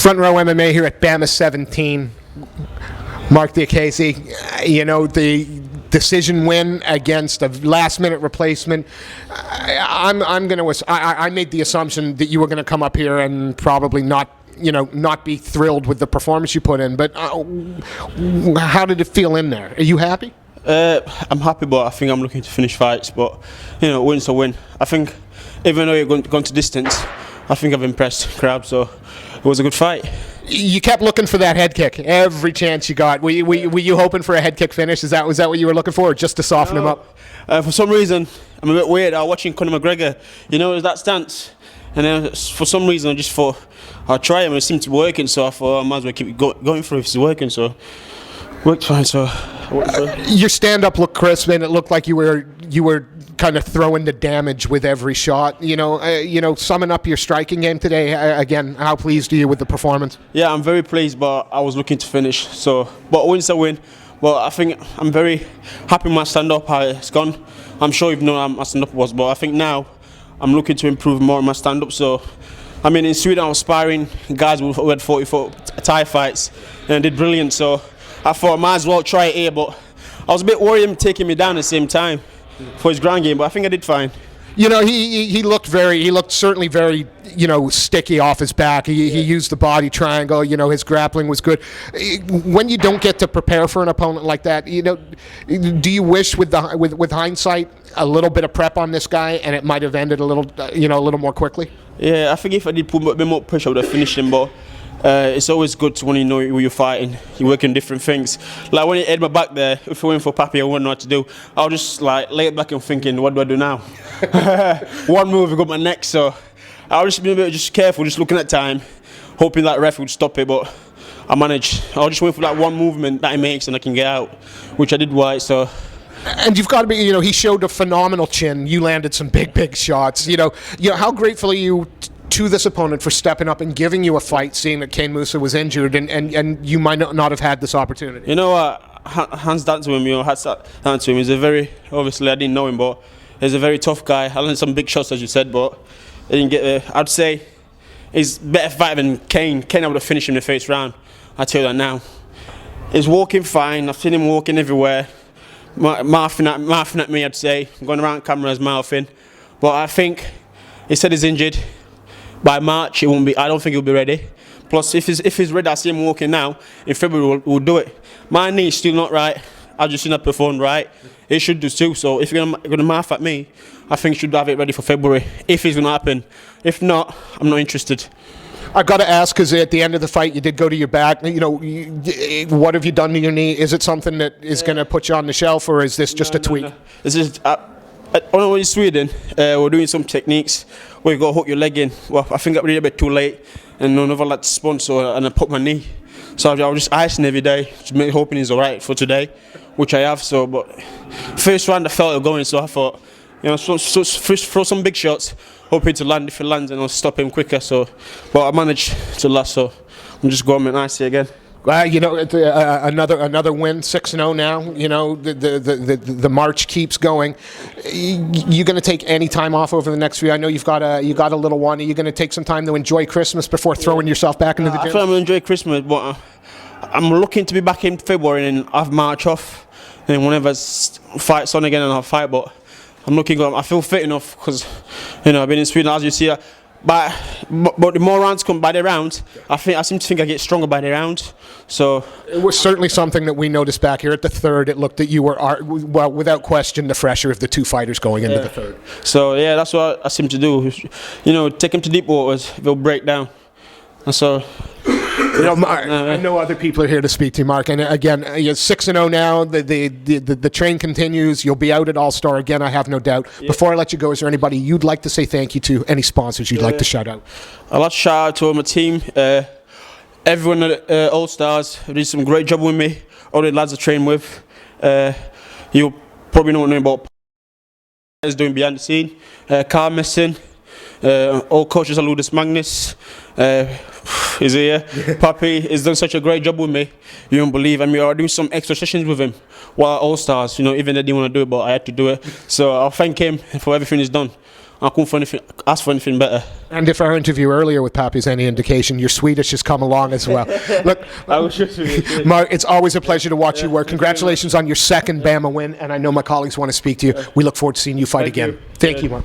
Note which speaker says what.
Speaker 1: Front row MMA here at BAMMA 17. Marc Diakiese, you know, the decision win against a last-minute replacement. I made the assumption that you were going to come up here and probably not be thrilled with the performance you put in. But how did it feel in there? Are you happy?
Speaker 2: I'm happy, but I think I'm looking to finish fights. But you know, win's a win. I think even though you're going to distance, I think I've impressed the crowd. So it was a good fight.
Speaker 1: You kept looking for that head kick every chance you got. Were you hoping for a head kick finish? Was that what you were looking for, or just to soften him up?
Speaker 2: For some reason, I'm a bit weird. I was watching Conor McGregor. You know, that stance, and then for some reason I just thought I'll try him. It seemed to be working, so I thought I might as well keep going for it if it's working. So worked fine. So
Speaker 1: your stand-up looked crisp, and it looked like you were kind of throwing the damage with every shot. You know, summing up your striking game today. Again, how pleased are you with the performance?
Speaker 2: Yeah, I'm very pleased, but I was looking to finish. So, but win's a win. But I think I'm very happy with my stand-up, how it's gone. I'm sure you've known how my stand-up was, but I think now I'm looking to improve more in my stand-up. So, I mean, in Sweden I was sparring guys who had 40-foot Thai fights and did brilliant. So I thought I might as well try it here, but I was a bit worried him taking me down at the same time for his ground game, but I think I did fine.
Speaker 1: You know, he looked certainly very, you know, sticky off his back. He used the body triangle. You know, his grappling was good. When you don't get to prepare for an opponent like that, you know, do you wish with hindsight a little bit of prep on this guy and it might have ended a little more quickly?
Speaker 2: Yeah, I think if I did put a bit more pressure, I would have finished him, but it's always good when you know who you're fighting. You work on different things. Like when he had my back there, if I went for Papi, I wouldn't know what to do. I'll just like lay it back and thinking, what do I do now? One move, I got my neck, so I'll just be a bit just careful, just looking at time, hoping that ref would stop it, but I managed. I'll just wait for that one movement that he makes and I can get out, which I did right, so.
Speaker 1: And you've got to be, you know, he showed a phenomenal chin. You landed some big shots. You know, how grateful are you to this opponent for stepping up and giving you a fight, seeing that Kane Musa was injured and you might not have had this opportunity?
Speaker 2: You know what, hands down to him, you know, hats down to him. He's a very, obviously I didn't know him, but he's a very tough guy. I landed some big shots, as you said, but I didn't get there. I'd say he's better fighter than Kane. Kane, I would have finished him in the first round. I tell you that now. He's walking fine. I've seen him walking everywhere. Mouthing at me, I'd say. Going around cameras, mouthing. But I think he said he's injured. By March, it won't be. I don't think he'll be ready. Plus, if he's ready, I see him walking now. In February, we'll do it. My knee's still not right. I just not performed right. He should do too. So if you're gonna mouth at me, I think you should have it ready for February. If it's gonna happen. If not, I'm not interested.
Speaker 1: I've got to ask, because at the end of the fight, you did go to your back. You know, what have you done to your knee? Is it something that is going to put you on the shelf, or is this just a tweak?
Speaker 2: No. This is. In Sweden, we're doing some techniques where you got to hook your leg in. Well, I think I did a bit too late, and another lad sponsor, and I put my knee. So I was just icing every day, just hoping he's alright for today, which I have. So, but first round I felt it going, so I thought, you know, so throw some big shots, hoping to land. If it lands, and I'll stop him quicker. So, but I managed to last. So I'm just going and icy again.
Speaker 1: You know, another win, 6-0 now. You know, the march keeps going. You going to take any time off over the next few? I know you've got a little one. Are you going to take some time to enjoy Christmas before throwing yourself back into the gym?
Speaker 2: I feel I'm going to enjoy Christmas, but I'm looking to be back in February and have March off. And whenever fight's on again, and I'll fight. But I'm looking. I feel fit enough because, you know, I've been in Sweden, as you see. But the more rounds come by the round, I seem to think I get stronger by the round. So
Speaker 1: it was certainly something that we noticed back here at the third. It looked that you were, well, without question, the fresher of the two fighters going into the third.
Speaker 2: So yeah, that's what I seem to do. You know, take him to deep waters, they'll break down. And so.
Speaker 1: You know, Marc, I know other people are here to speak to you, Marc. And again, you're 6-0 now. The train continues. You'll be out at All-Star again, I have no doubt. Yeah. Before I let you go, is there anybody you'd like to say thank you to? Any sponsors you'd like to shout out? I'd
Speaker 2: like to shout out to my team. Everyone at All-Stars did some great job with me. All the lads I train with. You probably know about is doing behind the scene. Carl Messin. All coaches are Ludus Magnus. Is here. Papi has done such a great job with me. You don't believe. I mean, I do some extra sessions with him while All Stars. You know, even they didn't want to do it, but I had to do it. So I'll thank him for everything he's done. I couldn't ask for anything better.
Speaker 1: And if our interview earlier with Papi is any indication, your Swedish has come along as well. Look,
Speaker 2: I was just Swedish.
Speaker 1: Mark, it's always a pleasure to watch you work. Congratulations on your second BAMMA win, and I know my colleagues want to speak to you. We look forward to seeing you fight again. Thank you, Mark.